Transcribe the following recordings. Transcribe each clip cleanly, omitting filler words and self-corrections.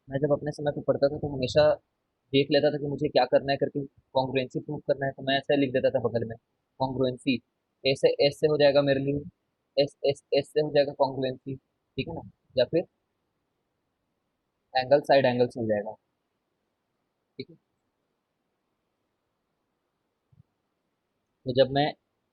मैं जब अपने समय पे पढ़ता था तो हमेशा देख लेता था कि मुझे क्या करना है करके, कॉन्ग्रुएंसी प्रूव करना है, तो मैं ऐसे लिख देता था बगल में कॉन्ग्रुएंसी। एस से हो जाएगा मेरे लिए, एस से हो जाएगा कॉन्ग्रुएंसी, ठीक है ना। या फिर एंगल साइड एंगल से हो जाएगा, ठीक है। तो जब मैं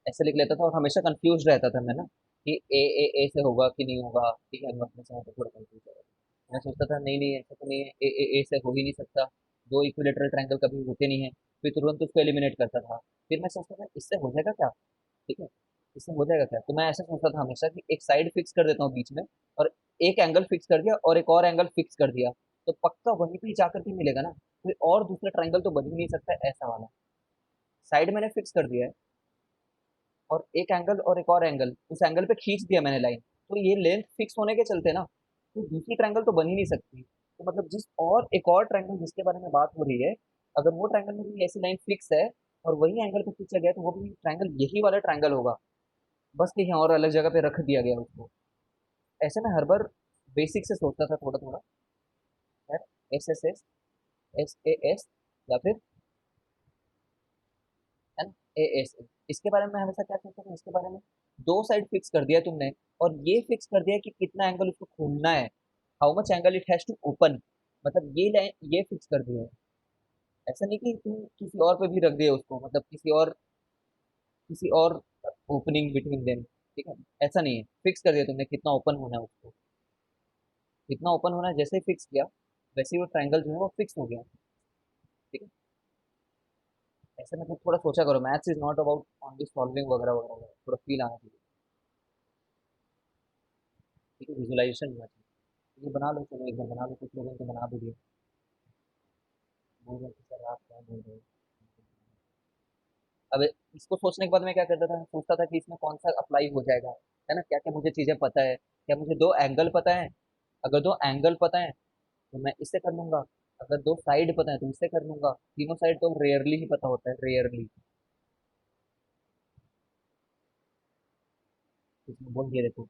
ऐसे लिख लेता था और हमेशा कंफ्यूज रहता था मैं ना कि ए से होगा कि नहीं होगा, ठीक है। मैं अपने समय पे थोड़ा कंफ्यूज रहता था, मैं सोचता था नहीं नहीं ऐसा तो नहीं है, ए से हो ही नहीं सकता, दो इक्विलेटरल ट्रायंगल कभी होते नहीं है। फिर तुरंत उसको एलिमिनेट करता था। फिर मैं सोचता था इससे हो जाएगा क्या, ठीक है, इससे हो जाएगा क्या। तो मैं ऐसा सोचता था हमेशा कि एक साइड फिक्स कर देता हूँ बीच में, और एक एंगल फिक्स कर दिया और एक और एंगल फिक्स कर दिया, तो पक्का वहीं पे जाकर के मिलेगा ना, कोई और दूसरा ट्रायंगल तो बन ही नहीं सकता ऐसा वाला। साइड मैंने फिक्स कर दिया है, और एक एंगल और एक और एंगल, उस एंगल पे खींच दिया मैंने लाइन, तो ये लेंथ फिक्स होने के चलते ना तो दूसरी ट्रायंगल तो बन ही नहीं सकती। तो मतलब जिस और एक और ट्रायंगल जिसके बारे में बात हो रही है, अगर वो ट्रायंगल में भी ऐसी लाइन फिक्स है और वही एंगल पे खींचा गया, तो वो भी ट्रायंगल यही वाला ट्रायंगल होगा, बस कहीं और अलग जगह पे रख दिया गया उसको। ऐसे मैं हर बार बेसिक से सोचता था थोड़ा थोड़ा, यार S S S, S A S, या फिर है ना ए एस ए। इसके बारे में मैं हमेशा क्या सोचता था, इसके बारे में दो साइड फिक्स कर दिया तुमने, और ये फिक्स कर दिया कि कितना एंगल उसको खोलना है, how much angle it has to open, मतलब ये लाइन ये फिक्स कर दिया है। ऐसा नहीं कि तुम किसी और पे भी रख दिया उसको, मतलब किसी और ओपनिंग बिटवीन देम, ठीक है। ऐसा नहीं है, फिक्स कर दिया तुमने कितना ओपन होना है उसको, कितना ओपन होना है, जैसे ही फिक्स किया वैसे ही वो ट्रायंगल जो है वो फिक्स हो गया, ठीक है। ऐसे मतलब थोड़ा सोचा करो, maths is not about only solving वगैरह वगैरह वगैरह, थोड़ा फील आना चाहिए, ठीक है, विजुअलाइजेशन होना चाहिए। ये बना लो, चलो एक बार बना लो, कुछ लोगों ने तो बना भी दिया। बोल रहे थे सर आप क्या बोल रहे हो। अब इसको सोचने के बाद मैं क्या करता था, सोचता था कि इसमें कौन सा अप्लाई हो जाएगा, है ना, क्या क्या मुझे चीजें पता है, क्या मुझे दो एंगल पता है, अगर दो एंगल पता है तो मैं इससे कर लूंगा, अगर दो साइड पता है तो इससे कर लूंगा, तीनों साइड तो रेयरली ही पता होता है, रेयरली। इसमें बोल दिया, देखो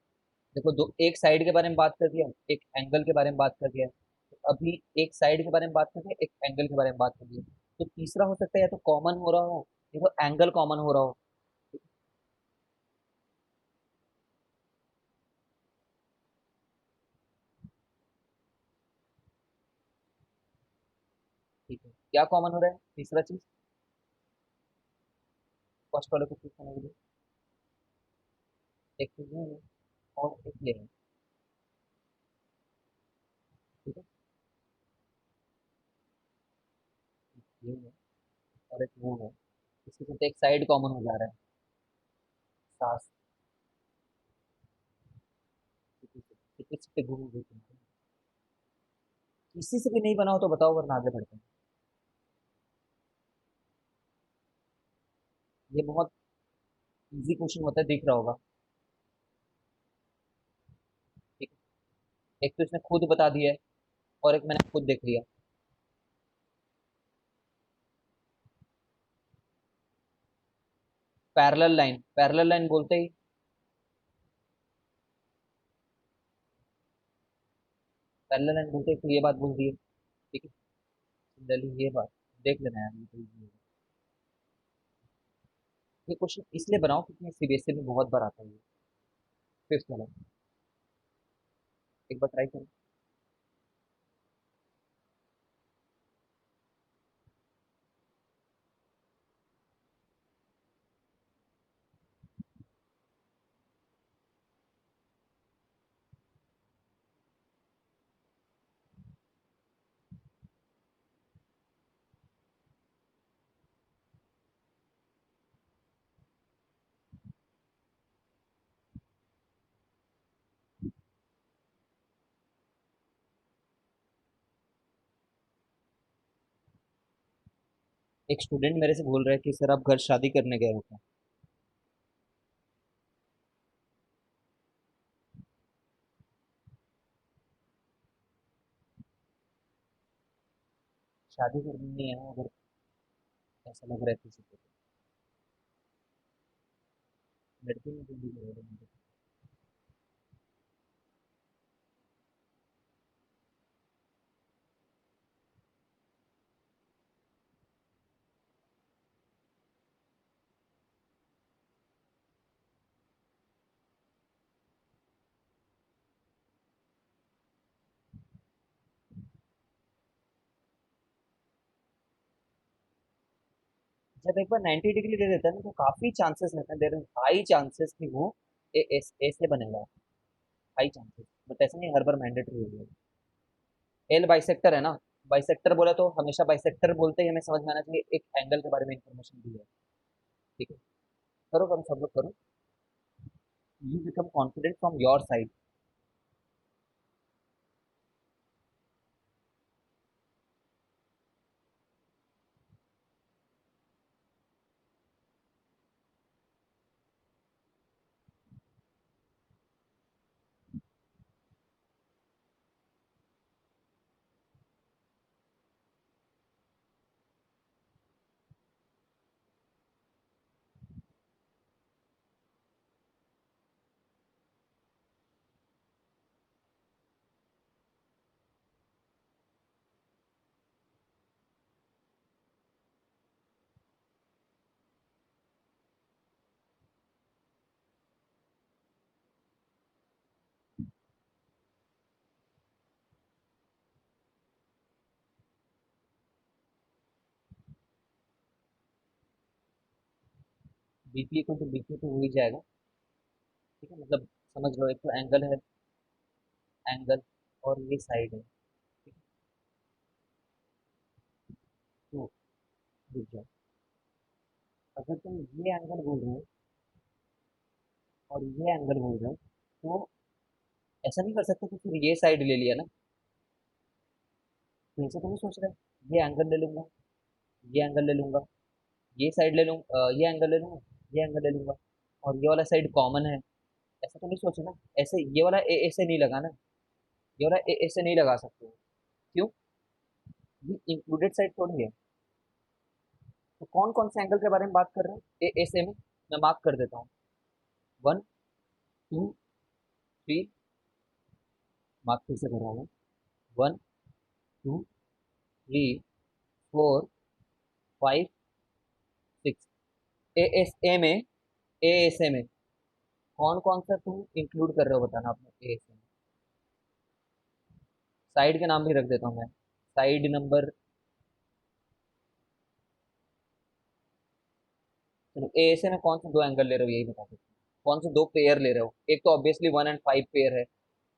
देखो दो, एक साइड के बारे में बात कर दिया, एक एंगल के बारे में बात कर दिया, तो अभी एक साइड के बारे में बात कर दिया, एक एंगल के बारे में बात कर दिया, तो तीसरा हो सकता है या तो कॉमन हो रहा हो, या तो एंगल कॉमन हो रहा हो। ठीक है, क्या कॉमन हो रहा है तीसरा चीज, फर्स्ट वाले को चूज करने के लिए। एक तो ये है और एक ये है, ठीक है, ये है और एक वो है, इसके चलते एक साइड कॉमन हो जा रहा है, सास, घूम घूम किसी से भी नहीं बना हो तो बताओ, वरना आगे बढ़ते हैं। ये बहुत इजी क्वेश्चन होता है, दिख रहा होगा, ठीक है। एक तो इसने खुद बता दिया है, और एक मैंने खुद देख लिया। पैरेलल लाइन बोलते ही, पैरेलल लाइन बोलते ही तो ये बात बोल दी है, ठीक है। सिमिलरली ये बात देख लेना यार, ये तो easy है। ये क्वेश्चन इसलिए बनाओ क्योंकि सीबीएसई में बहुत बार आता है ये, फिफ्थ वाला, एक बार ट्राई करो। एक स्टूडेंट मेरे से बोल रहा है कि सर आप घर शादी करने गए हो क्या। शादी करनी है अगर, ऐसा लग रहा है किसी को, लड़की में जो भी करोगे मुझे। जब एक बार 90 डिग्री दे देता है ना तो काफी चांसेस रहते हैं, देर इज हाई चांसेस कि वो ए से बनेगा। हाई चांसेस, बट ऐसा नहीं हर बार मैंडेटरी होगी। एल बाइसेक्टर है ना, बाइसेक्टर बोला तो हमेशा बाइसेक्टर बोलते ही हमें समझ में आना चाहिए एक एंगल के बारे में इंफॉर्मेशन दी है। ठीक है, करो करो सब लोग करो। You become confident from your side. BP को तो बीपी तो हो ही जाएगा। ठीक है, मतलब समझ लो एक तो एंगल है, एंगल, और ये साइड है। ठीक है, तो रुक जाओ, अगर तुम ये एंगल बोल रहे हो और ये एंगल बोल रहे हो तो ऐसा नहीं कर सकते कि फिर ये साइड ले लिया ना। तो ऐसे तो नहीं सोच रहे ये एंगल ले लूंगा, ये एंगल ले लूंगा, ये साइड ले लूंगा, ये एंगल ले लूंगा, ये एंगल ले लूंगा, और ये वाला साइड कॉमन है। ऐसा तो नहीं सोचे ना, ऐसे ये वाला ए से नहीं लगा ना, ये वाला ए से नहीं लगा सकते हो। क्यों? ये इंक्लूडेड साइड थोड़ी है। तो कौन कौन से एंगल के बारे में बात कर रहे हैं ए से में? मैं मार्क कर देता हूँ। वन, टू, थ्री, मार्क फिर से कर रहा हूँ। One, two, three, four, five, six. A में, ए में कौन कौन सा तुम इंक्लूड कर रहे हो बताना अपने ए में। साइड के नाम भी रख देता हूँ मैं। साइड नंबर, चलो ए से में कौन से दो एंगल ले रहे हो यही बता दो। कौन से दो पेयर ले रहे हो? एक तो ऑब्वियसली 1 और 5 पेयर है,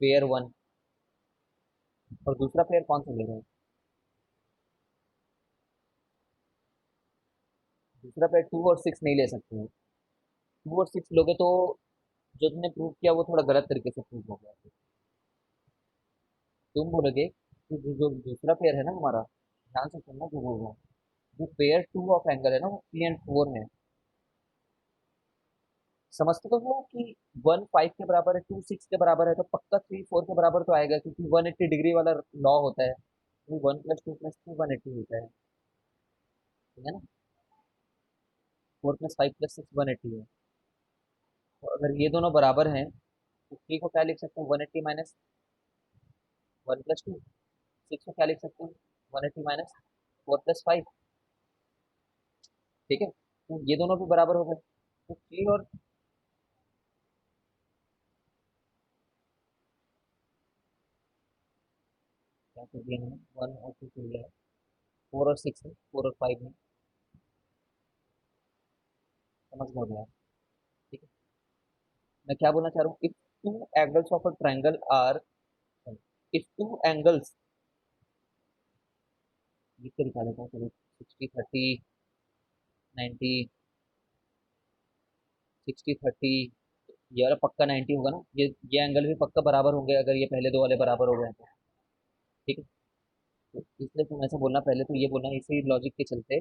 पेयर वन। और दूसरा पेयर कौन सा ले रहे हो? दूसरा पेयर 2 और 6 नहीं ले सकते हो। 2 और 6 लोगे तो जो तुमने प्रूव किया वो थोड़ा गलत तरीके से प्रूव हो गया। तुम बोलोगे कि जो दूसरा पेयर है ना हमारा, ध्यान से सुनना जो बोल रहा हूँ, जो पेयर 2 ऑफ एंगल है ना वो 3 और 4 है। समझते तो हो कि 1 5 के बराबर है, 2 6 के बराबर है, तो पक्का 3 4 के बराबर तो आएगा, क्योंकि 180 डिग्री वाला लॉ होता है। 1 + 2 + 3 180 है। ठीक है ना? 4 + 5 + 6 180 है। तो अगर ये दोनों बराबर हैं तो थ्री को क्या लिख सकते हैं? 180 - 1 + 2। 6 को क्या लिख सकते हैं? 180 - 4 + 5। ठीक है, तो ये दोनों भी बराबर हो गए, तो थ्री और क्या कर दिया मैंने, 1 और 2 कर दिया है। 4 और 6 है, 4 और 5 में। समझ में हो गया? ठीक है, मैं क्या बोलना चाह रहा हूँ, if two angles of a triangle are, if two angles, लिख के दिखा देता हूँ चलो। 60 30, 90, 60 30, ये वाला पक्का 90 होगा ना, ये एंगल भी पक्का बराबर होंगे अगर ये पहले दो वाले बराबर हो गए हैं तो। ठीक है, तो इसलिए तुम ऐसा बोलना, पहले तो ये बोलना इसी लॉजिक के चलते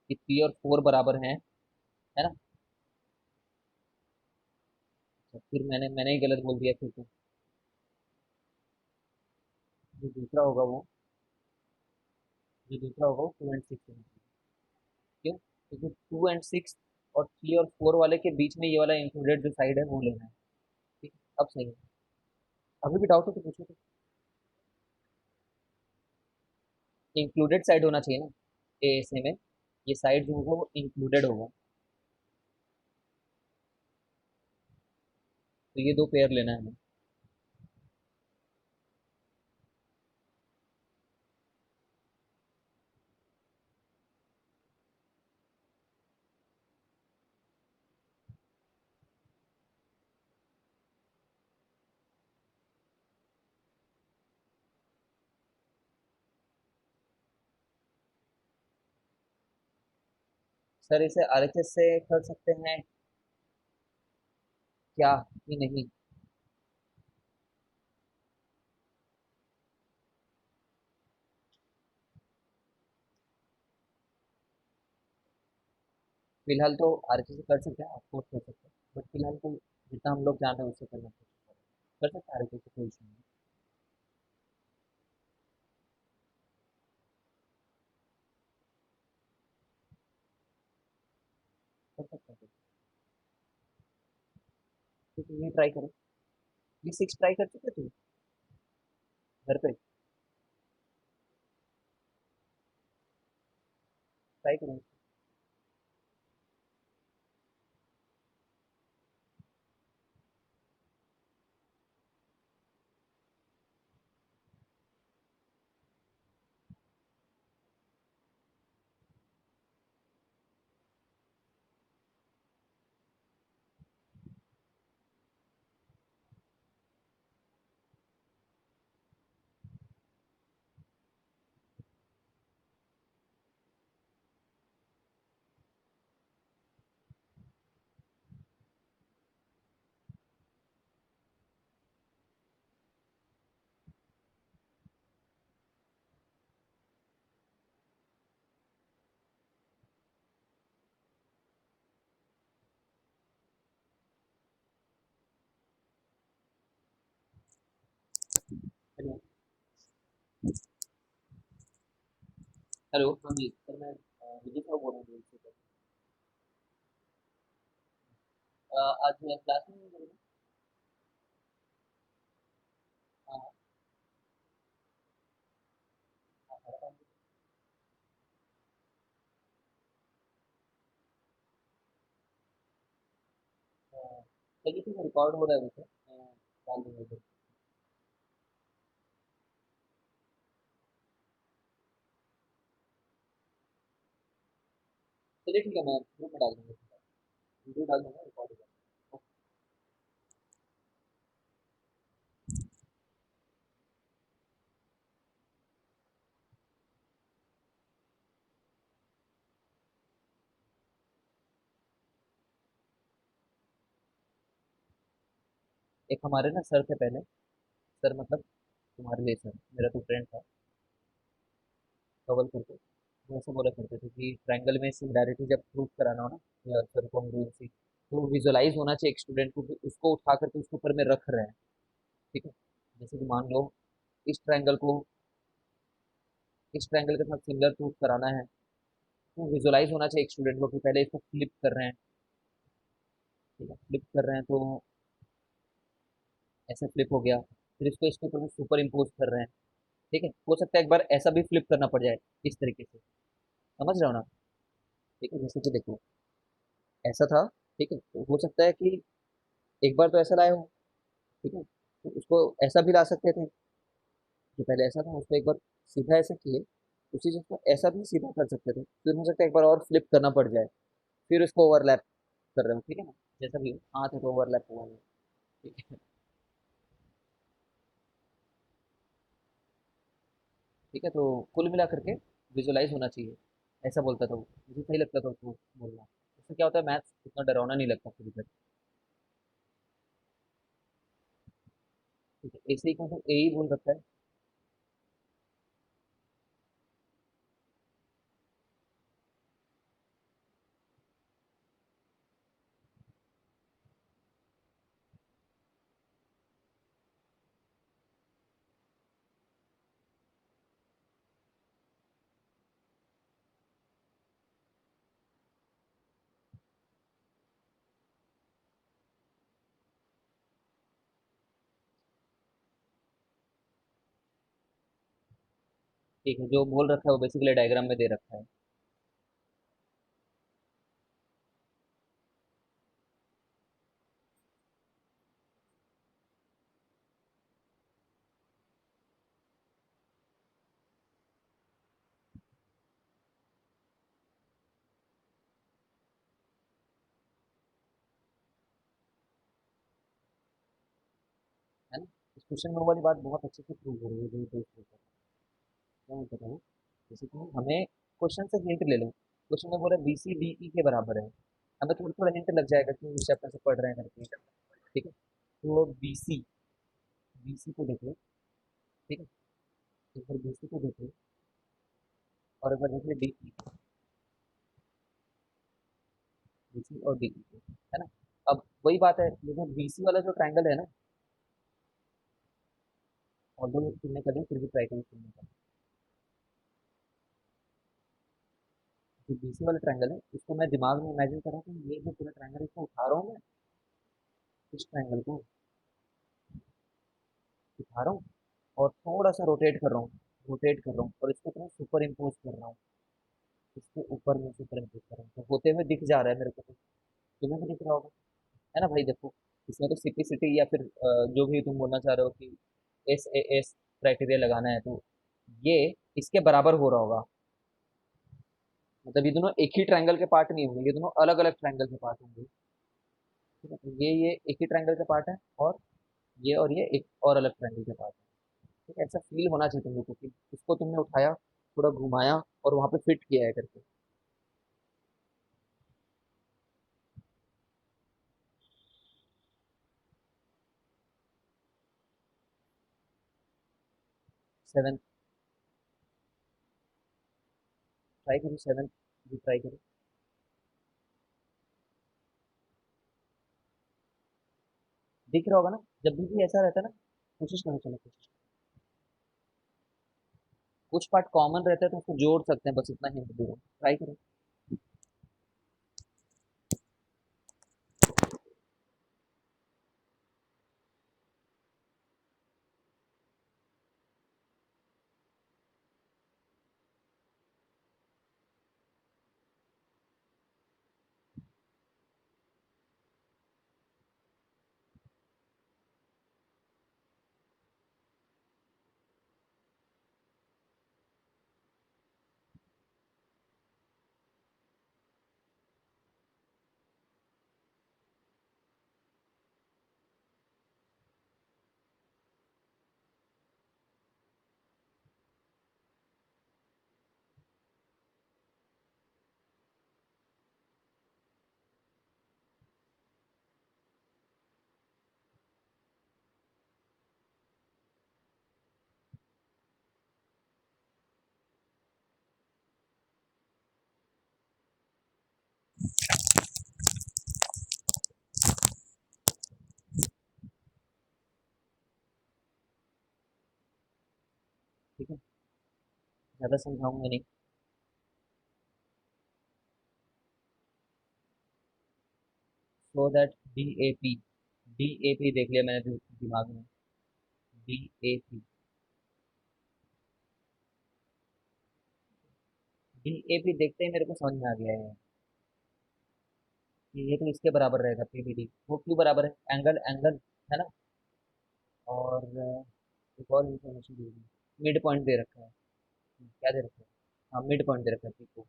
कि 3 और 4 बराबर हैं, है ना? तो फिर मैंने ही गलत बोल दिया फिर तो। जो दूसरा होगा वो, जो दूसरा होगा वो 2 और 6 होगा। क्यों? क्योंकि 2 और 6 और 3 और 4 वाले के बीच में ये वाला इंक्लूडेड जो साइड है वो लेना है। ठीक है, अब सही है। अभी भी डाउट हो तो पूछो तो। इंक्लूडेड साइड होना चाहिए ना ए से में, ये साइड जो होगा वो इंक्लूडेड होगा। तो ये दो पेयर लेना है हमें। सर इसे आरएचएस से कर सकते हैं क्या कि नहीं? फिलहाल तो आरएचएस से कर सकते हैं, ऑफकोर्स कर सकते हैं, बट फिलहाल तो जितना हम लोग जान रहे हैं उससे करना चाहिए। कर सकते हैं आरएचएस से, कोई इशू नहीं। कर सकते हैं। तो तुम ये ट्राई करो। ये सिक्स ट्राई कर चुके तुम घर पे? ट्राई करो। हेलो। हेलो, हाँ जी सर, मैं विजय साहब बोल रहा हूँ। आज क्लास में नहीं गए? हाँ हाँ। हाँ, हाँ, हाँ, हाँ। चलिए ठीक है, रिकॉर्ड हो रहा है वैसे, मैं डाल दूंगा इधर। चलिए ठीक है, मैं ग्रुप में डाल दूंगा। वीडियो डाल दूंगा, रिकॉर्ड हो जाएगा। एक हमारे ना सर थे पहले, सर मतलब तुम्हारे लिए सर, मेरा तो फ्रेंड था, कवल करके। वो ऐसे बोला करते थे कि ट्रायंगल में सिमिलैरिटी जब प्रूव कराना हो ना, या सर कॉन्ग्रुएंसी, तो विजुअलाइज होना चाहिए एक स्टूडेंट को कि उसको उठा करके उसके ऊपर में रख रहे हैं। ठीक है? जैसे कि मान लो इस ट्रायंगल को इस ट्रायंगल के साथ सिमिलर प्रूव कराना है, तो विजुअलाइज होना चाहिए एक स्टूडेंट को कि पहले इसको फ्लिप कर रहे हैं। ठीक है, फ्लिप कर रहे हैं तो ऐसे फ्लिप हो गया, फिर इसको इसके ऊपर में सुपर इम्पोज कर रहे हैं। ठीक है, हो सकता है एक बार ऐसा भी फ्लिप करना पड़ जाए, इस तरीके से। समझ रहे हो ना? ठीक है, जैसे कि देखो, ऐसा था। ठीक है, तो हो सकता है कि एक बार तो ऐसा लाए हो। ठीक है, तो उसको ऐसा भी ला सकते थे, जो पहले ऐसा था उसको एक बार सीधा ऐसे किए, उसी चीज को ऐसा भी सीधा कर सकते थे, फिर हो सकता है एक बार और फ्लिप करना पड़ जाए, फिर उसको ओवरलैप कर रहे हो। ठीक है ना? जैसा भी हो, हाथ है तो ओवरलैप हुआ है। ठीक है। ठीक है, तो कुल मिला करके विजुअलाइज होना चाहिए, ऐसा बोलता था वो। मुझे सही लगता था उसको बोलना। इससे क्या होता है, मैथ्स इतना डरावना नहीं लगता फिर इधर। ठीक है, ऐसे ही को तो ए ही बोल रखा है। ठीक है, जो बोल रखा है वो बेसिकली डायग्राम में दे रखा है। है ना? इस क्वेश्चन में वो वाली बात बहुत अच्छे से प्रूव हो रही है, जो तो इसमें क्या मैं बताऊँ। जैसे कि हमें क्वेश्चन से हिंट ले लो, क्वेश्चन में बोला बी सी डी ई के बराबर है। हमें थोड़ा थोड़ा हिंट लग जाएगा कि इस चैप्टर से पढ़ रहे हैं करके। ठीक है, तो बी सी को देखो। ठीक है, एक बार बी सी को देखो और एक बार देखिए डी ई, बी सी और डी ई को, है ना। अब वही बात है, लेकिन बी सी वाला जो ट्राइंगल है ना, ऑल्दो तुमने कर दिया फिर भी ट्राई करो सुनने का। जो बी सी वाला ट्राइंगल है उसको मैं दिमाग में इमेजिन कर रहा हूँ कि ये जो पूरा ट्राइंगल इसको उठा रहा हूँ मैं, इस ट्राइंगल को उठा रहा हूँ और थोड़ा सा रोटेट कर रहा हूँ और इसको थोड़ा सुपर इम्पोज कर रहा हूँ, इसके ऊपर में सुपर इम्पोज कर रहा हूँ, तो होते हुए दिख जा रहा है मेरे को, तो तुम्हें भी दिख रहा होगा, है ना भाई। देखो इसमें तो सिटी या फिर जो भी तुम बोलना चाह रहे हो कि एस ए एस क्राइटेरिया लगाना है, तो ये इसके बराबर हो रहा होगा। मतलब ये दोनों एक ही ट्रायंगल के पार्ट नहीं होंगे, ये दोनों अलग अलग ट्रायंगल के पार्ट होंगे। ठीक है, तो ये एक ही ट्रायंगल के पार्ट है और ये एक और अलग ट्रायंगल के पार्ट है। ठीक है, ऐसा फील होना चाहिए तुम लोगों को कि उसको तुमने उठाया, थोड़ा घुमाया और वहां पे फिट किया है करके। 7 ट्राई करो, 7 भी ट्राई करो। दिख रहा होगा ना, जब भी ऐसा रहता है ना, कोशिश करो, चलो कोशिश। कुछ पार्ट कॉमन रहते हैं तो उसको जोड़ सकते हैं, बस इतना ही दे रहा हूँ, ट्राई करो। ठीक है, ज्यादा समझाऊंगा नहीं। ठीक है, ज्यादा समझाऊंगा नहीं। So that D A P देख लिया मैंने दिमाग में। D A P, D A P देखते ही मेरे को समझ में आ गया है कि ये तो इसके बराबर रहेगा, पी बी डी। वो क्यों बराबर है, एंगल एंगल, है ना। और एक और इन्फॉर्मेशन दे दी, मिड पॉइंट दे रखा है। क्या दे रखा है, हाँ मिड पॉइंट दे रखा है पी को।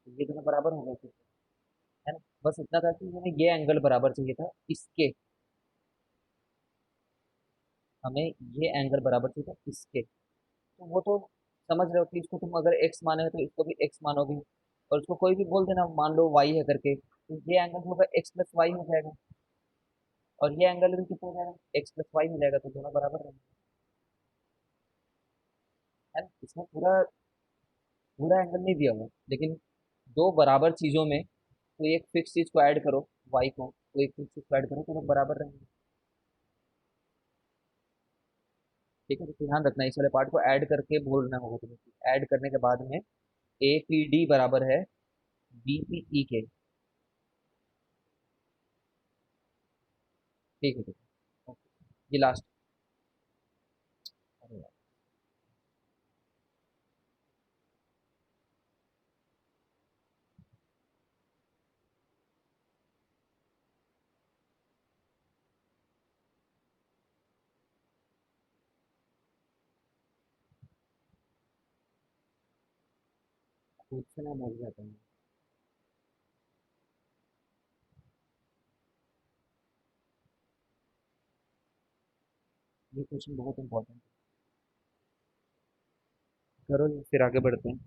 तो ये दोनों बराबर हो गए फिर तो, है ना। बस इतना था कि हमें ये एंगल बराबर चाहिए था इसके, हमें ये एंगल बराबर चाहिए था इसके। तो वो तो समझ रहे हो कि इसको तुम अगर एक्स माने तो इसको भी एक्स मानोगे, और उसको कोई भी बोल देना, मान लो वाई है करके, तो ये एंगल होगा एक्स प्लस वाई हो जाएगा, और ये एंगल भी कितना हो जाएगा, एक्स प्लस वाई हो जाएगा, तो दोनों बराबर रहेंगे, है ना। इसमें पूरा पूरा एंगल नहीं दिया हुआ, लेकिन दो बराबर चीजों में कोई एक फिक्स चीज को ऐड करो, वाई को कोई एक फिक्स चीज को ऐड करो तो वो बराबर रहेंगे। ठीक है, तो ध्यान रखना इस वाले पार्ट को ऐड करके बोलना होगा तुम्हें, ऐड करने के बाद में ए पी डी बराबर है बी पी ई के। ठीक है, ठीक है, ओके, ये लास्ट। अरे यार, खुद से ना मर जाता हूँ। ये क्वेश्चन बहुत इंपॉर्टेंट है। करो फिर आगे बढ़ते हैं।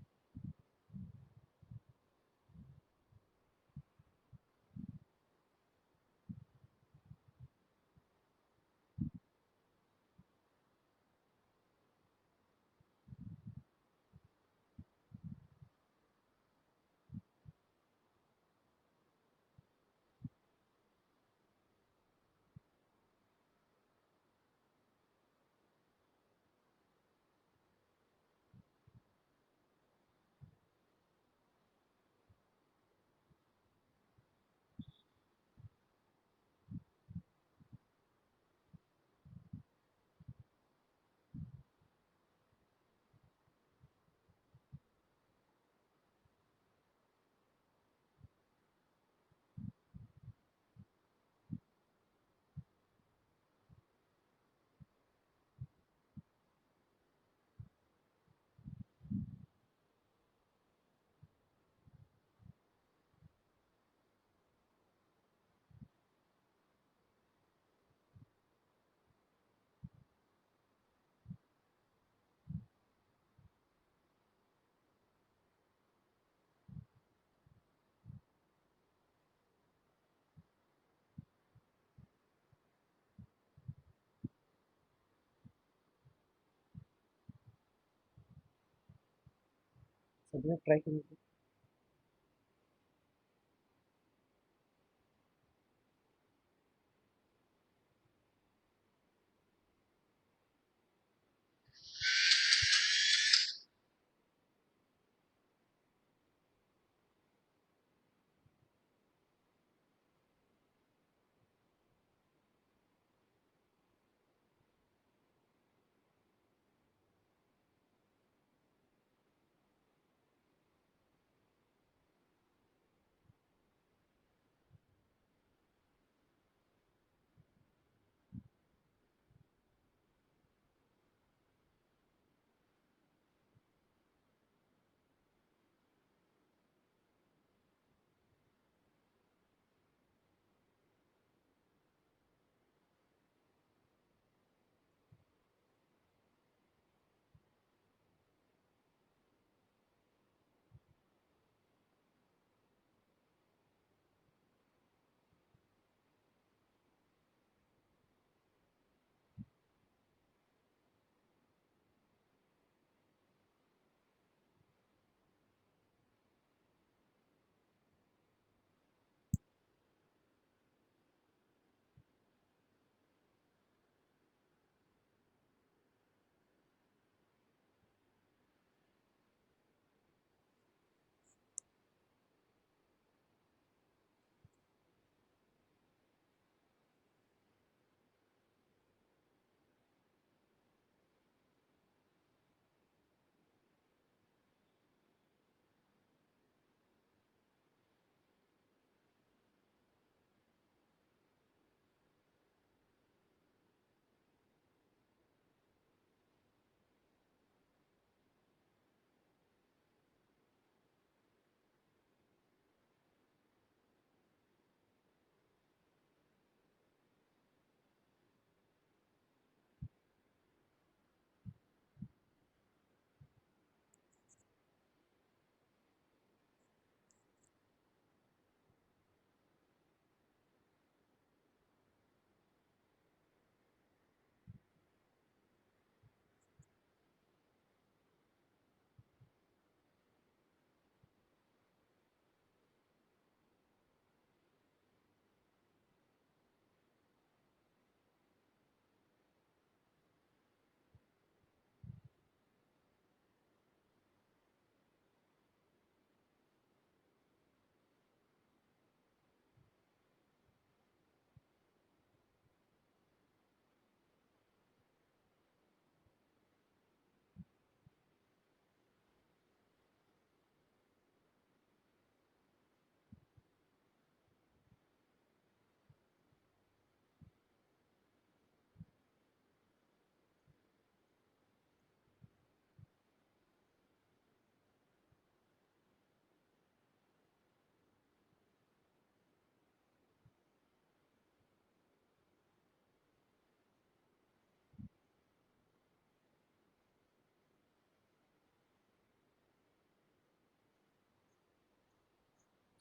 सब्जेक्ट ट्राई करिए।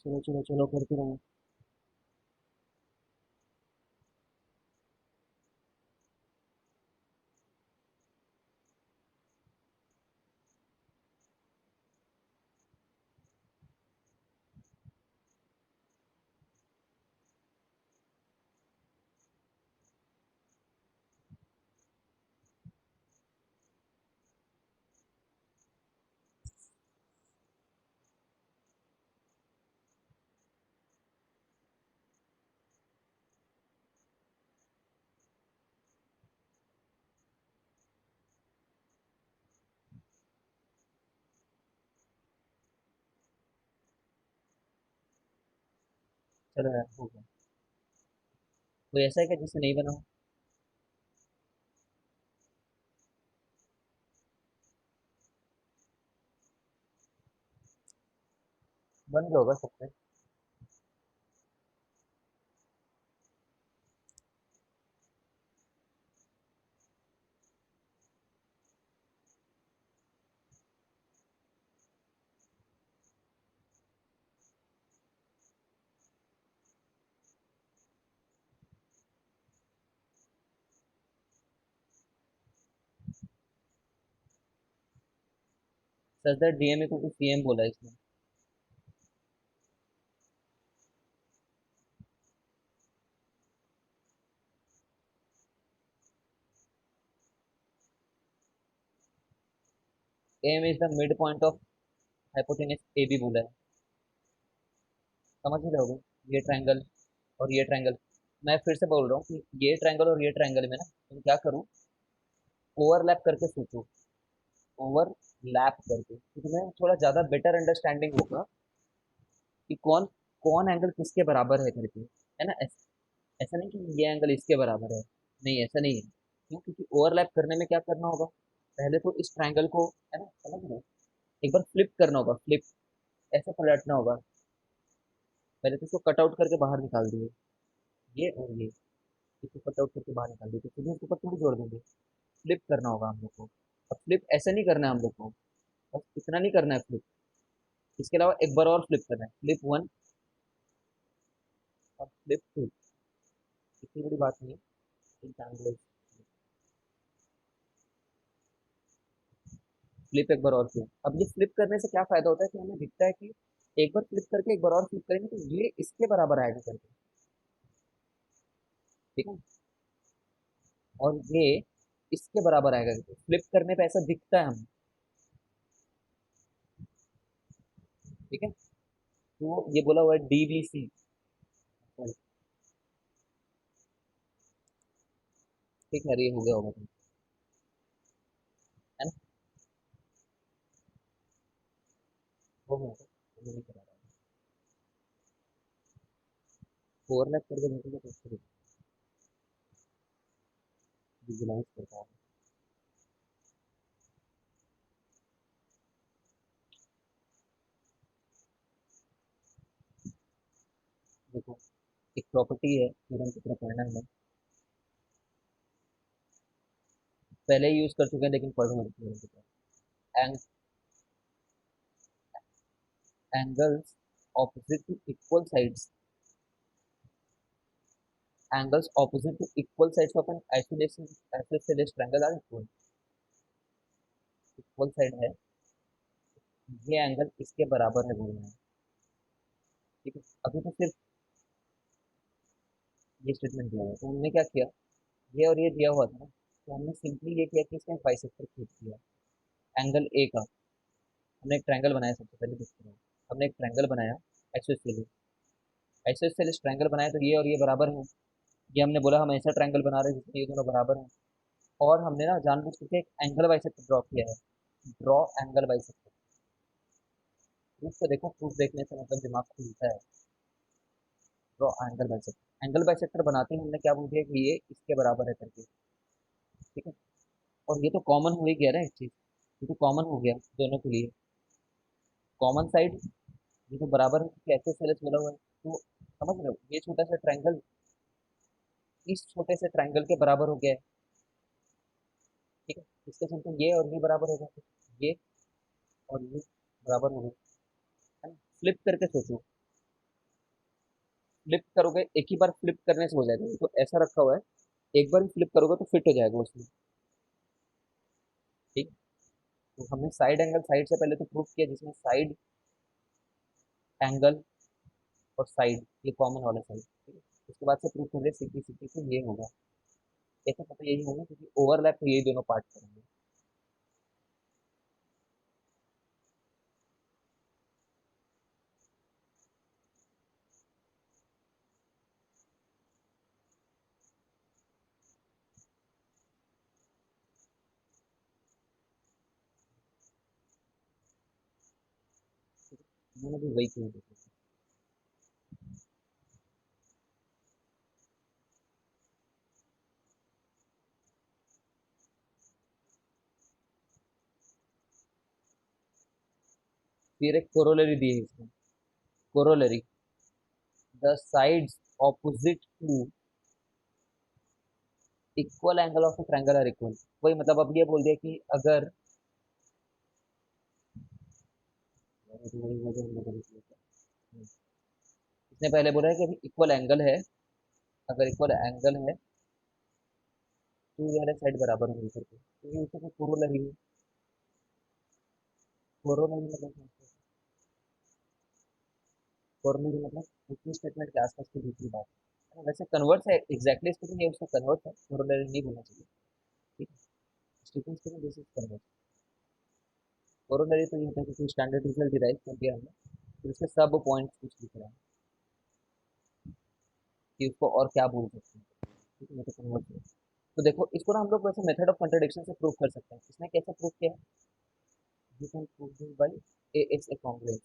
चलो चलो चलो करते रहो। चलो यार हो गया। कोई ऐसा है क्या जिससे नहीं बना हो? बन गया होगा सबसे। Such that DM equal to CM बोला है इसमें। M is the mid point of hypotenuse A B बोला है। समझ ही रहोगे, ये ट्रायंगल और ये ट्रायंगल। मैं फिर से बोल रहा हूँ कि ये ट्रायंगल और ये ट्रायंगल में ना तुम क्या करो, ओवरलैप करके सोचो, ओवरलैप करके, तो तुम्हें थोड़ा ज्यादा बेटर अंडरस्टैंडिंग होगा कि कौन कौन एंगल किसके बराबर है करके, है ना। ऐसा नहीं कि ये एंगल इसके बराबर है, नहीं ऐसा नहीं है। क्यों? क्योंकि ओवरलैप करने में क्या करना होगा, पहले तो इस ट्रायंगल को, है ना, समझ लो, एक बार फ्लिप करना होगा, फ्लिप, ऐसे पलटना होगा। पहले तो इसको कट आउट करके बाहर निकाल दिए, ये और ये, इसको कट आउट करके बाहर निकाल दिए, तो सीधे इसके ऊपर थोड़ी जोड़ देंगे, फ्लिप करना होगा हम लोग को। अब फ्लिप ऐसे नहीं करना है हम लोग को, बस इतना नहीं करना है फ्लिप, इसके अलावा एक बार और फ्लिप करना है, फ्लिप वन और फ्लिप टू। इतनी बड़ी बात नहीं है, फ्लिप एक बार और किया। अब ये फ्लिप करने से क्या फायदा होता है कि हमें दिखता है कि एक बार फ्लिप करके एक बार और फ्लिप करेंगे तो ये इसके बराबर आएगा करके, ठीक है, और ये इसके बराबर आएगा करके, फ्लिप करने पे ऐसा दिखता है हमें, ठीक है। तो ये बोला हुआ है डीबीसी, ठीक है, ये हो गया होगा, है ना, हो गया होगा, तो नहीं करा रहा है, ओवरलैप करके देखोगे तो उसको विजुलाइज करता है। देखो, एक प्रॉपर्टी है, थ्योरम की तरह पढ़ना है, पहले ही यूज कर चुके हैं लेकिन पढ़ो थ्योरम की तरह। Angles opposite to equal sides, angles opposite to equal sides of an isosceles triangle are equal। Equal side है, ये एंगल इसके बराबर है बोलना है, ठीक है। अभी तो सिर्फ ये स्टेटमेंट दिया हुआ है, तो हमने क्या किया, ये और ये दिया हुआ था ना, तो हमने सिंपली ये किया कि इसका बाइसेक्टर खींच दिया, एंगल ए का। हमने एक ट्रायंगल बनाया, सबसे पहले देखते हैं, हमने एक ट्रायंगल बनाया आइसोसेलेस, आइसोसेलेस ट्रायंगल बनाया, तो ये और ये बराबर है। ये हमने बोला हम ऐसा ट्रायंगल बना रहे हैं जिसमें ये दोनों बराबर हैं, और हमने ना जानबूझ करके एक एंगल बाइसेक्टर ड्रॉ किया है, ड्रॉ एंगल बाइसेक्टर। प्रूफ तो देखो, प्रूफ देखने से मतलब दिमाग खुलता है। Draw angle bisector, angle bisector बनाते ही हमने क्या बोल दिया कि ये इसके बराबर है करके, ठीक है। और ये तो कॉमन हो ही गया ना एक चीज, ये तो कॉमन हो गया दोनों के लिए, कॉमन साइड, ये तो बराबर है क्योंकि ऐसे सेलेस बोला हुआ है, तो समझ रहे हो, ये छोटा सा ट्रायंगल इस छोटे से ट्रायंगल के बराबर हो गया है, ठीक है। इसके चलते ये और ये बराबर हो गया, ये और ये बराबर हो गए, है ना। फ्लिप करके सोचो, फ्लिप करोगे एक ही बार फ्लिप करने से हो जाएगा, ये तो ऐसा रखा हुआ है, एक बार फ्लिप करोगे तो फिट हो जाएगा उसमें, ठीक। तो हमने साइड एंगल, साइड से पहले तो प्रूफ किया जिसमें साइड एंगल और साइड ये कॉमन वाला साइड, ठीक है। उसके बाद से प्रूफ कर रहे सीधी सीधी से ये होगा, कैसे पता यही होगा क्योंकि ओवरलैप तो यही दोनों पार्ट करेंगे। मैंने भी वही किया था। फिर एक कोरोलरी दी है इसमें, corollary, the sides opposite to equal angle of triangle are equal. वही मतलब अब ये बोल दिया कि अगर, इसने पहले बोला है कि अभी इक्वल एंगल है, अगर इक्वल एंगल है तो ये वाले साइड बराबर होगी करके, तो ये उसका कोरोलरी है, कोरोनरी मतलब क्या होता है? कोरोनरी मतलब उसी स्टेटमेंट के आसपास की दूसरी बात है ना? वैसे कन्वर्स है, एग्जैक्टली स्पीकिंग ये उसका कन्वर्स है, कोरोनरी नहीं बोलना चाहिए। ठीक है, speaking speaking this is converse. Coronary तो ये होता है कि कोई स्टैंडर्ड रिजल्ट डिराइव कर दिया हमने, फिर उसके सब पॉइंट्स कुछ लिख रहे हैं कि उसको और क्या बोल सकते हैं। ठीक है, ये तो कन्वर्स है। तो देखो इसको ना हम लोग वैसे मेथड ऑफ कंट्रडिक्शन से प्रूव कर सकते हैं। इसने कैसे प्रूव किया है? You can prove this by A S A congruence.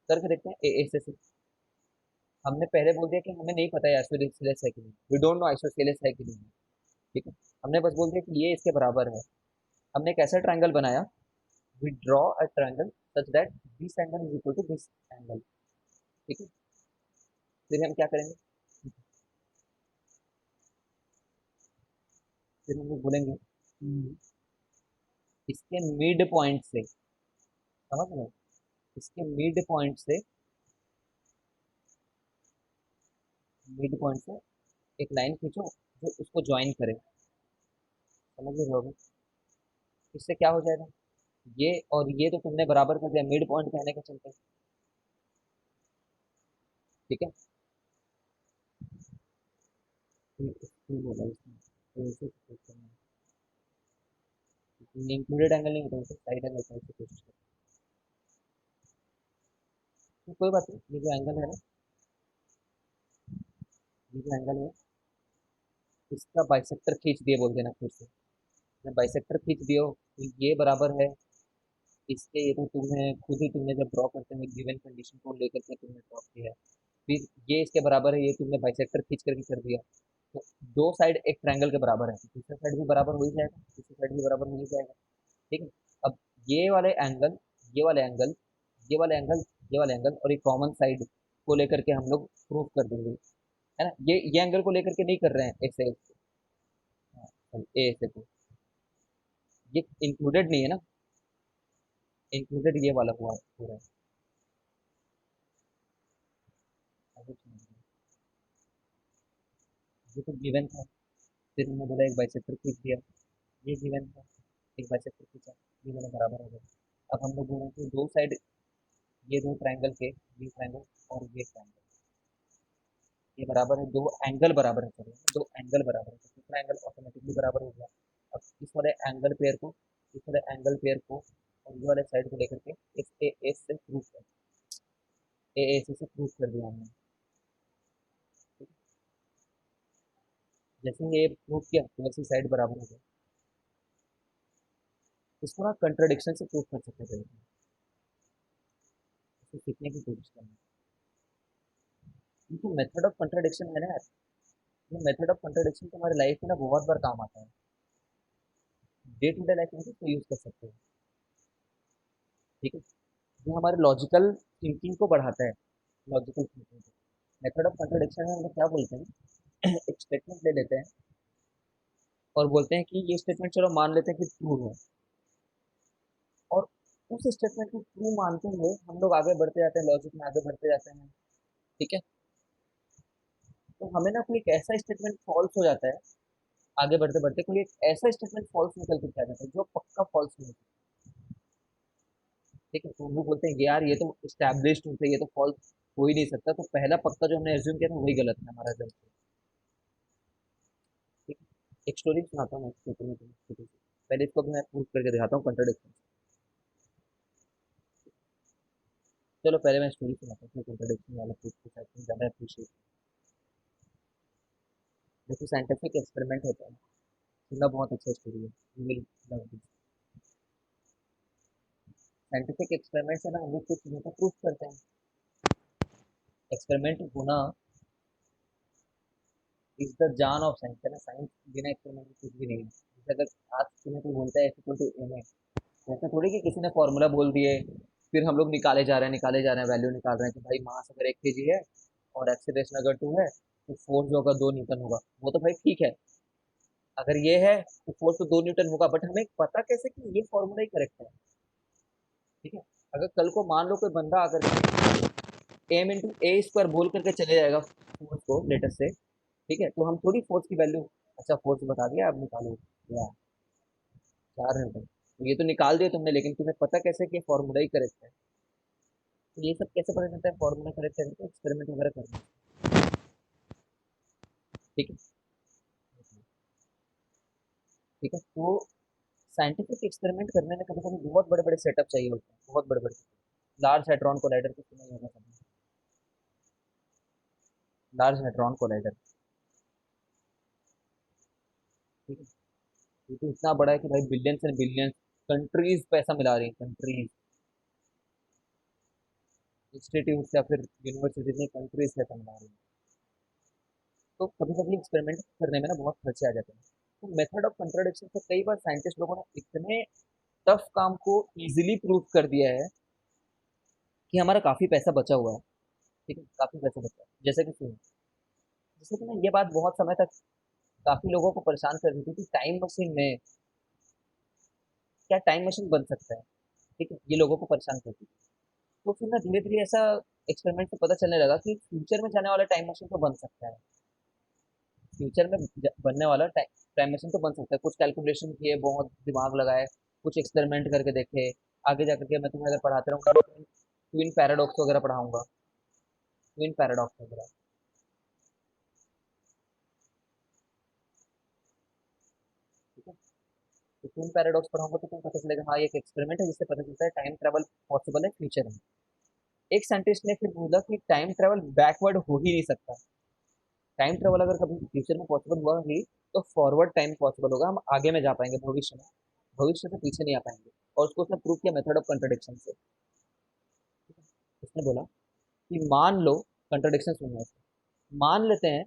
करके देखते हैं ए एस से। हमने पहले बोल दिया कि हमें नहीं पता है आइसोसेलेस है कि नहीं, वी डोंट नो आइसोसेलेस है कि नहीं। ठीक है, हमने बस बोल दिया कि ये इसके बराबर है। हमने एक ऐसा ट्रायंगल बनाया, we draw a triangle such that this angle is equal to this angle. ठीक है, फिर हम क्या करेंगे? फिर हम लोग बोलेंगे इसके मिड पॉइंट से, समझ रहे हो, इसके मिड पॉइंट से एक लाइन खींचो जो उसको ज्वाइन करे। समझ रहे हो? इससे क्या हो जाएगा? ये और ये तो तुमने बराबर कर दिया मिड पॉइंट कहने के चलते। ठीक है, ये बोला इसने, तो इसे prove करना है। इंक्लूडेड एंगल नहीं होता, उसे साइड एंगल से कोशिश करते हैं। तो कोई बात नहीं, ये जो एंगल है ना, ये जो एंगल है इसका बाइसेक्टर खींच दिए बोल देना फिर से। बाइसेक्टर खींच दियो तो ये बराबर है इसके, ये तो तुम्हें खुद ही, तुमने जब ड्रॉ करते हैं गिवन कंडीशन को लेकर के तुमने ड्रॉ किया है। फिर ये इसके बराबर है, ये तुमने बाइसेक्टर खींच करके कर दिया। तो दो साइड एक ट्रायंगल के बराबर है, तो दूसरा साइड भी बराबर हो ही जाएगा, दूसरी साइड भी बराबर हो ही जाएगा। ठीक है, अब ये वाले एंगल, ये वाले एंगल, ये वाले एंगल, ये वाले एंगल और एक कॉमन साइड को लेकर के हम लोग प्रूफ कर देंगे। है ना, ये एंगल को लेकर के नहीं कर रहे हैं ऐसे, ए ऐसे को, ये इंक्लूडेड नहीं है ना, इंक्लूडेड ये वाला हुआ पूरा। आगे चलिए। ये तो गिवन था, फिर हमने बोला एक बाइसेक्टर खींच दिया, ये गिवन था, एक बाइसेक्टर खींचा, ये दोनों बराबर हो गए। अब हम लोग बोल रहे हैं कि दो साइड, ये दो ट्रायंगल के, ये ट्रायंगल और ये ट्रायंगल, ये बराबर है, दो एंगल बराबर है, सॉरी दो एंगल बराबर है, तो दूसरा एंगल ऑटोमेटिकली बराबर हो गया। अब इस वाले एंगल पेयर को, इस वाले एंगल पेयर को और ये वाले साइड को लेकर के इस ए एस से प्रूव कर, ए एस से प्रूव कर दिया हमने। ठीक है? जैसे ये प्रूव किया तो वैसे साइड बराबर हो गया। इसको ना कंट्रडिक्शन से प्रूव कर सकते थे, इसको सीखने की कोशिश करना। क्योंकि मेथड ऑफ कंट्रडिक्शन है ना यार, ये मेथड ऑफ कंट्रडिक्शन तो हमारी लाइफ में ना बहुत बार काम आता है, डे टू डे लाइफ में इसको यूज कर सकते हैं। ठीक है, ये हमारे लॉजिकल थिंकिंग को बढ़ाता है, लॉजिकल थिंकिंग को। मेथड ऑफ कंट्रडिक्शन में हम लोग क्या बोलते हैं, एक स्टेटमेंट ले लेते हैं और बोलते हैं कि ये स्टेटमेंट चलो मान लेते हैं कि ट्रू है, और उस स्टेटमेंट को ट्रू मानते हुए हम लोग आगे बढ़ते जाते हैं, लॉजिक में आगे बढ़ते जाते हैं। ठीक है, तो हमें ना कोई एक ऐसा स्टेटमेंट फॉल्स हो जाता है, आगे बढ़ते बढ़ते कोई एक ऐसा स्टेटमेंट फॉल्स निकल के आ जाता है जो पक्का फॉल्स नहीं होता। ठीक है, तो वो बोलते हैं कि यार ये तो स्टैब्लिश्ड होते, ये तो फॉल्स हो ही नहीं सकता, तो पहला पक्का जो हमने एज्यूम किया था वही गलत है हमारा जब। ठीक है, एक स्टोरी सुनाता हूँ मैं इसके ऊपर में तुम्हें छोटी सी। पहले इसको मैं प्रूव करके दिखाता हूँ कंट्रोडिक्शन। चलो पहले मैं स्टोरी सुनाता हूँ, कंट्रोडिक्शन वाला प्रूफ के साथ ज़्यादा अप्रिशिएट। देखो साइंटिफिक एक्सपेरिमेंट होता है, सुनना बहुत अच्छा स्टोरी है, you will love this. Scientific experiment से ना हम लोग कुछ चीज़ों को प्रूफ करते हैं। एक्सपेरिमेंट होना इज द जान ऑफ साइंस, है ना, साइंस बिना एक्सपेरिमेंट के कुछ भी नहीं है। जैसे अगर आज तुम्हें कोई बोलता है इक्वल टू एम है, ऐसा थोड़ी कि किसी ने फॉर्मूला बोल दिए, फिर हम लोग निकाले जा रहे हैं, निकाले जा रहे हैं, वैल्यू निकाल रहे हैं कि भाई मास अगर 1 kg है और एक्सीलरेशन अगर 2 है तो फोर्स जो होगा 2 न्यूटन होगा। वो तो भाई ठीक है, अगर ये है तो फोर्स तो 2 न्यूटन होगा, बट हमें पता कैसे कि ये फॉर्मूला ही करेक्ट है। ठीक है, अगर कल को मान लो कोई बंदा आकर एम इंटू ए स्क्वायर बोल करके चले जाएगा फोर्स को लेटर से, ठीक है, तो हम थोड़ी फोर्स की वैल्यू, अच्छा फोर्स बता दिया अब निकालो, या 4 न्यूटन, तो ये तो निकाल दिया तुमने, लेकिन तुम्हें पता कैसे कि फॉर्मूला ही करेक्ट है? तो ये सब कैसे पता चलता है फॉर्मूला करेक्ट है? तो एक्सपेरिमेंट वगैरह करना। ठीक है। ठीक है, तो साइंटिफिक एक्सपेरिमेंट करने में कभी कभी बहुत बड़े बड़े सेटअप चाहिए होते हैं, बहुत बड़े बड़े। लार्ज हेड्रॉन कोलाइडर को सुना ही होगा सबने। Large hadron collider. ठीक है। ये तो इतना बड़ा है कि भाई बिलियंस एंड बिलियंस कंट्रीज पैसा मिला रही है, कंट्रीज, इंस्टीट्यूट या फिर यूनिवर्सिटीज ने कंट्रीज पैसा मिला रही है। तो कभी कभी एक्सपेरिमेंट करने में ना बहुत खर्चे आ जाते हैं। तो मेथड ऑफ कंट्राडिक्शन से कई बार साइंटिस्ट लोगों ने इतने टफ काम को इजीली प्रूव कर दिया है कि हमारा काफी पैसा बचा हुआ है। ठीक है, काफी पैसा बचा है। जैसे कि सुनो, जैसे कि ना ये बात बहुत समय तक काफी लोगों को परेशान कर रही थी कि टाइम मशीन में क्या टाइम मशीन बन सकता है। ठीक है, ये लोगों को परेशान करती थी। तो फिर ना धीरे धीरे ऐसा एक्सपेरिमेंट से पता चलने लगा कि फ्यूचर में जाने वाला टाइम मशीन तो बन सकता है। फ्यूचर में बनने वाला टाइम मशीन तो बन सकता है। कुछ कैलकुलेशन किए, बहुत दिमाग लगाए, कुछ एक्सपेरिमेंट करके देखे। आगे जाकर के मैं तुम्हें अगर पढ़ाते रहूँगा तो ट्विन पैराडॉक्स वगैरह पढ़ाऊंगा। ट्विन पैराडॉक्स वगैरह। ठीक है, तो ट्विन पैराडॉक्स पढ़ाऊंगा तो तुम्हें पता चलेगा हाँ ये एक एक्सपेरिमेंट है जिससे पता चलता है टाइम ट्रैवल पॉसिबल है फ्यूचर में। एक साइंटिस्ट ने फिर बोला कि टाइम ट्रैवल बैकवर्ड हो ही नहीं सकता। टाइम ट्रैवल अगर कभी फ्यूचर में पॉसिबल हुआ ही तो फॉरवर्ड टाइम पॉसिबल होगा, हम आगे में जा पाएंगे भविष्य में। भविष्य से पीछे नहीं आ पाएंगे। और उसको उसने प्रूव किया मेथड ऑफ कंट्रडिक्शन से। उसने बोला कि मान लो, कंट्रडिक्शन सुनना है, मान लेते हैं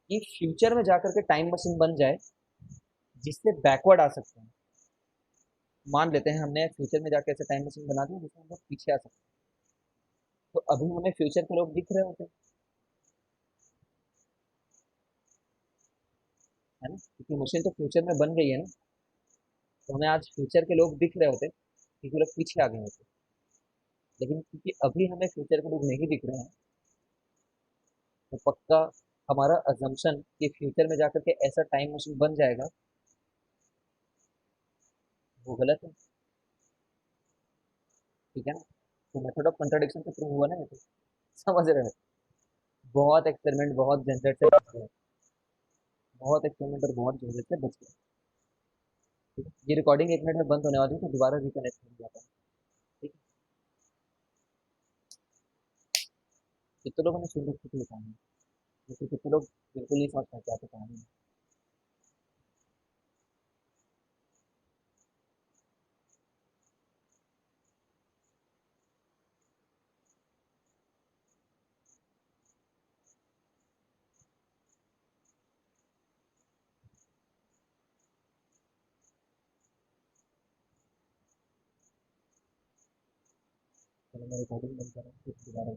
कि फ्यूचर में जाकर के टाइम मशीन बन जाए जिससे बैकवर्ड आ सकते हैं। मान लेते हैं हमने फ्यूचर में जाकर ऐसे टाइम मशीन बना दी जिसमें हम लोग पीछे आ सकते हैं। तो अभी हमें फ्यूचर के लोग दिख रहे होते हैं, है ना, क्योंकि मशीन तो फ्यूचर में बन गई है ना। तो हमें आज फ्यूचर के लोग दिख रहे होते क्योंकि लोग पीछे आ गए होते। लेकिन क्योंकि अभी हमें फ्यूचर के लोग नहीं दिख रहे हैं, तो पक्का हमारा अजम्पशन कि फ्यूचर में जाकर के ऐसा टाइम मशीन बन जाएगा, वो गलत है। ठीक है ना। तो मेथड ऑफ कंट्राडिक्शन से प्रूव हुआ ना ये तो। समझ रहे हो? बहुत एक्सपेरिमेंट, बहुत झंझट से बच गए। बहुत एक्सपेरिमेंट और बहुत झंझट से बच गए। ठीक है? ये रिकॉर्डिंग 1 मिनट में बंद होने वाली है तो दोबारा रिकनेक्ट हो जाता है। ठीक है। कितने लोगों ने सुन रखी थी ये कहानी? लेकिन कितने लोग बिल्कुल नहीं समझ पाते आते कहानी। चलो मैं रिकॉर्डिंग बंद कर रहा हूँ, फिर दोबारा